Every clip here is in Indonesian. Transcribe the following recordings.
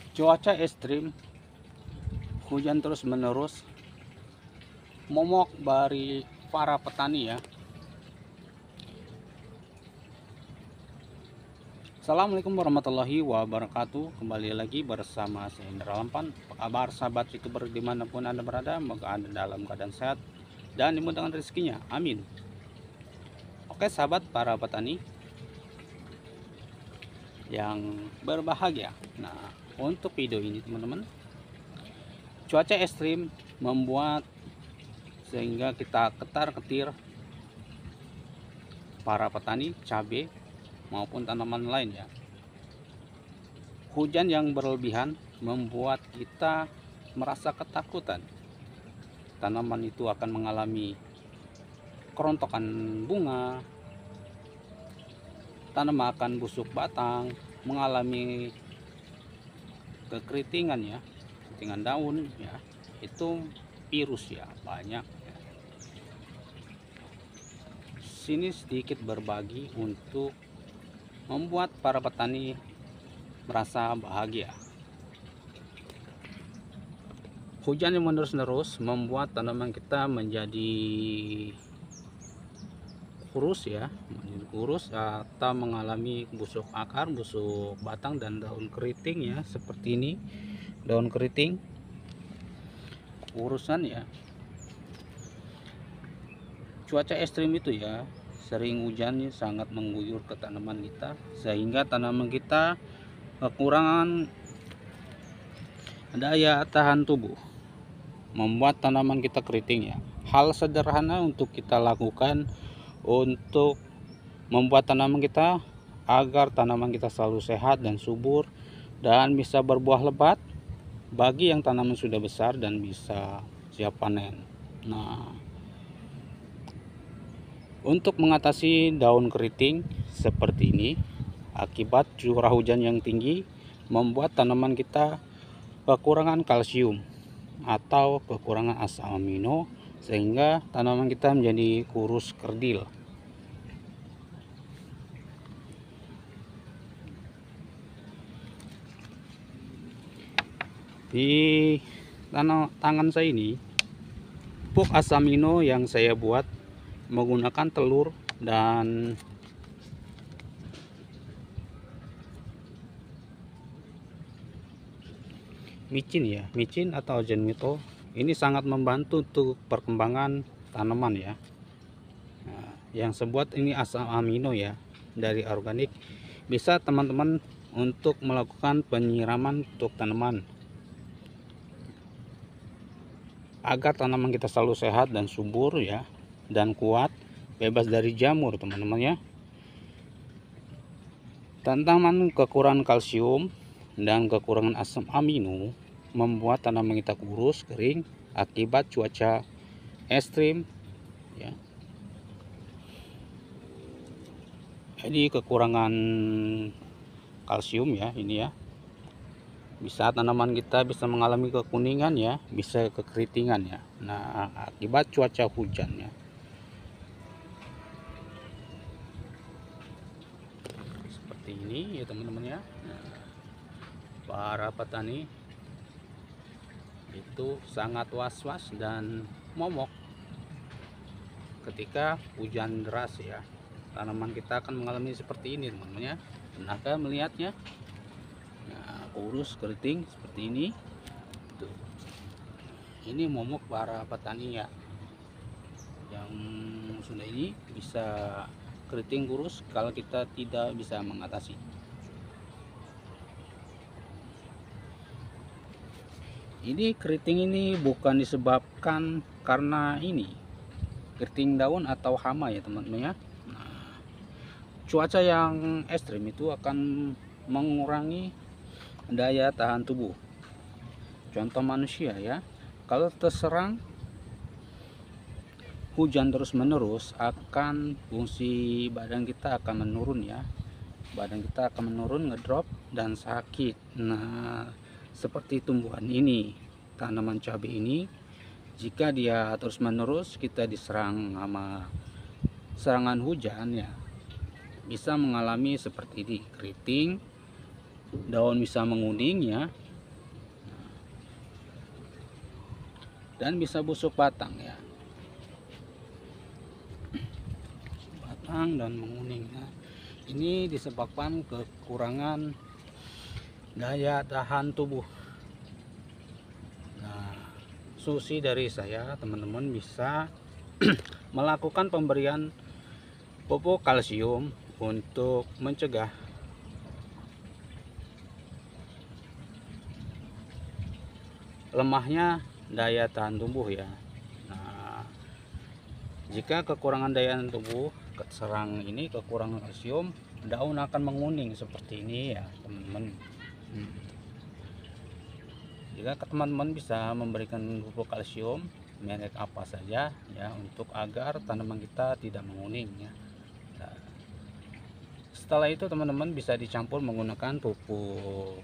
Cuaca ekstrim, hujan terus menerus, momok bari para petani ya. Assalamualaikum warahmatullahi wabarakatuh. Kembali lagi bersama saya Indra Lampan. Apa kabar sahabat youtuber dimanapun anda berada? Semoga anda dalam keadaan sehat dan dimudahkan rezekinya, amin. Oke sahabat para petani yang berbahagia. Nah, untuk video ini teman-teman, cuaca ekstrim membuat sehingga kita ketar-ketir para petani cabai maupun tanaman lain ya. Hujan yang berlebihan membuat kita merasa ketakutan. Tanaman itu akan mengalami kerontokan bunga, tanaman akan busuk batang, mengalami kekeritingan ya, kekeritingan daun ya. Itu virus ya, banyak ya. Sini sedikit berbagi untuk membuat para petani merasa bahagia. Hujan yang menerus-nerus membuat tanaman kita menjadi kurus ya, menjadi kurus atau mengalami busuk akar, busuk batang dan daun keriting ya, seperti ini. Daun keriting, kurusan ya. Cuaca ekstrim itu ya, sering hujannya sangat mengguyur ke tanaman kita sehingga tanaman kita kekurangan daya tahan tubuh, membuat tanaman kita keriting ya. Hal sederhana untuk kita lakukan untuk membuat tanaman kita agar tanaman kita selalu sehat dan subur dan bisa berbuah lebat bagi yang tanaman sudah besar dan bisa siap panen. Nah, untuk mengatasi daun keriting seperti ini akibat curah hujan yang tinggi membuat tanaman kita kekurangan kalsium atau kekurangan asam amino sehingga tanaman kita menjadi kurus kerdil. Di tangan saya ini pupuk asam amino yang saya buat menggunakan telur dan micin ya, micin atau jenmito. Ini sangat membantu untuk perkembangan tanaman ya. Nah, yang sebuat ini asam amino ya dari organik. Bisa teman-teman untuk melakukan penyiraman untuk tanaman agar tanaman kita selalu sehat dan subur ya, dan kuat, bebas dari jamur teman-teman ya. Tanaman kekurangan kalsium dan kekurangan asam amino membuat tanaman kita kurus kering akibat cuaca ekstrim ya. Jadi kekurangan kalsium ya, ini ya, bisa tanaman kita bisa mengalami kekuningan ya, bisa kekeritingan ya. Nah, akibat cuaca hujan ya. Seperti ini ya teman-teman ya. Nah, para petani itu sangat was-was dan momok ketika hujan deras ya. Tanaman kita akan mengalami seperti ini teman-teman ya. Pernahkah melihatnya? Nah, kurus keriting seperti ini. Tuh. Ini momok para petani ya, yang sudah ini bisa keriting kurus kalau kita tidak bisa mengatasi. Ini keriting ini bukan disebabkan karena ini keriting daun atau hama ya teman-teman ya. Nah, cuaca yang ekstrim itu akan mengurangi daya tahan tubuh. Contoh manusia ya, kalau terserang hujan terus menerus akan fungsi badan kita akan menurun ya. Badan kita akan menurun, ngedrop dan sakit. Nah, seperti tumbuhan ini, tanaman cabai ini, jika dia terus menerus kita diserang sama serangan hujan ya, bisa mengalami seperti ini, keriting, daun bisa menguning ya, dan bisa busuk batang ya, batang dan menguning. Nah, ini disebabkan kekurangan daya tahan tubuh. Nah, solusi dari saya, teman-teman bisa melakukan pemberian pupuk kalsium untuk mencegah lemahnya daya tahan tubuh ya. Nah, jika kekurangan daya tahan tubuh serang ini kekurangan kalsium, daun akan menguning seperti ini ya teman-teman. Jika teman-teman bisa memberikan pupuk kalsium merek apa saja ya, untuk agar tanaman kita tidak menguning ya. Nah, setelah itu teman-teman bisa dicampur menggunakan pupuk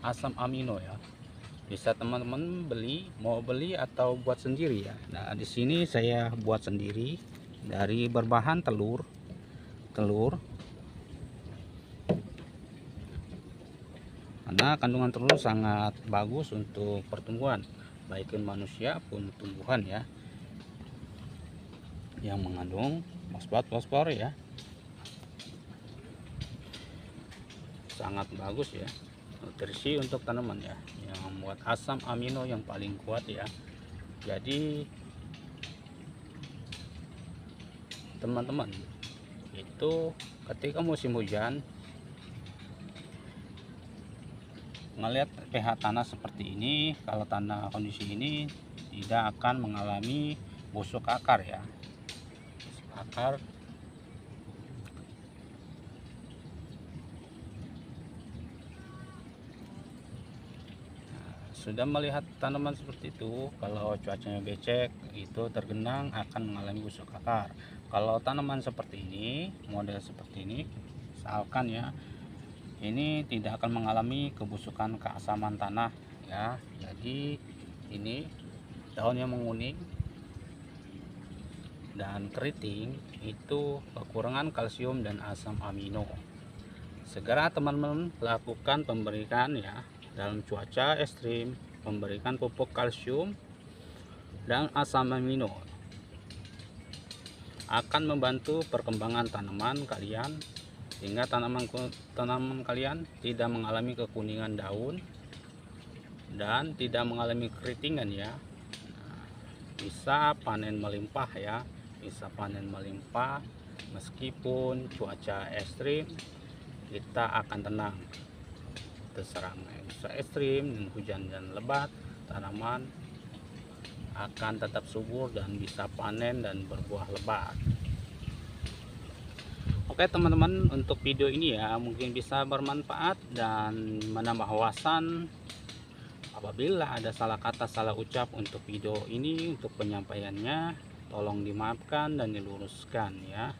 asam amino ya. Bisa teman-teman mau beli atau buat sendiri ya. Nah, di sini saya buat sendiri dari berbahan telur karena kandungan telur sangat bagus untuk pertumbuhan baik manusia pun tumbuhan ya, yang mengandung fosfor ya, sangat bagus ya, nutrisi untuk tanaman ya, yang membuat asam amino yang paling kuat ya. Jadi teman-teman, itu ketika musim hujan melihat pH tanah seperti ini, kalau tanah kondisi ini tidak akan mengalami busuk akar ya. Busuk akar sudah melihat tanaman seperti itu, kalau cuacanya becek itu tergenang akan mengalami busuk akar. Kalau tanaman seperti ini, model seperti ini, misalkan ya, ini tidak akan mengalami kebusukan keasaman tanah ya. Jadi ini daunnya menguning dan keriting, itu kekurangan kalsium dan asam amino. Segera teman-teman lakukan pemberikan ya, dalam cuaca ekstrim, memberikan pupuk kalsium dan asam amino akan membantu perkembangan tanaman kalian, sehingga tanaman kalian tidak mengalami kekuningan daun dan tidak mengalami keritingan ya. Bisa panen melimpah ya, bisa panen melimpah meskipun cuaca ekstrim, kita akan tenang. Terserang cuaca ekstrim dan hujan dan lebat, tanaman akan tetap subur dan bisa panen dan berbuah lebat. Oke teman-teman, untuk video ini ya mungkin bisa bermanfaat dan menambah wawasan. Apabila ada salah kata, salah ucap untuk video ini, untuk penyampaiannya, tolong dimaafkan dan diluruskan ya.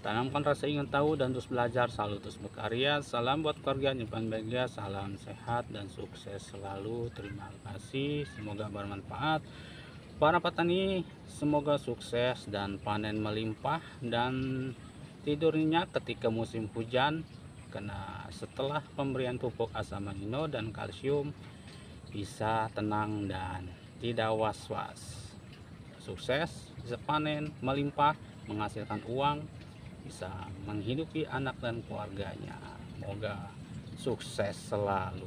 Tanamkan rasa ingin tahu dan terus belajar, selalu terus berkarya. Salam buat keluarga Nyimpan Bahagia, salam sehat dan sukses selalu. Terima kasih, semoga bermanfaat. Para petani semoga sukses dan panen melimpah dan tidur nyenyak ketika musim hujan, karena setelah pemberian pupuk asam amino dan kalsium bisa tenang dan tidak was-was. Sukses, bisa panen melimpah, menghasilkan uang, bisa menghidupi anak dan keluarganya. Semoga sukses selalu.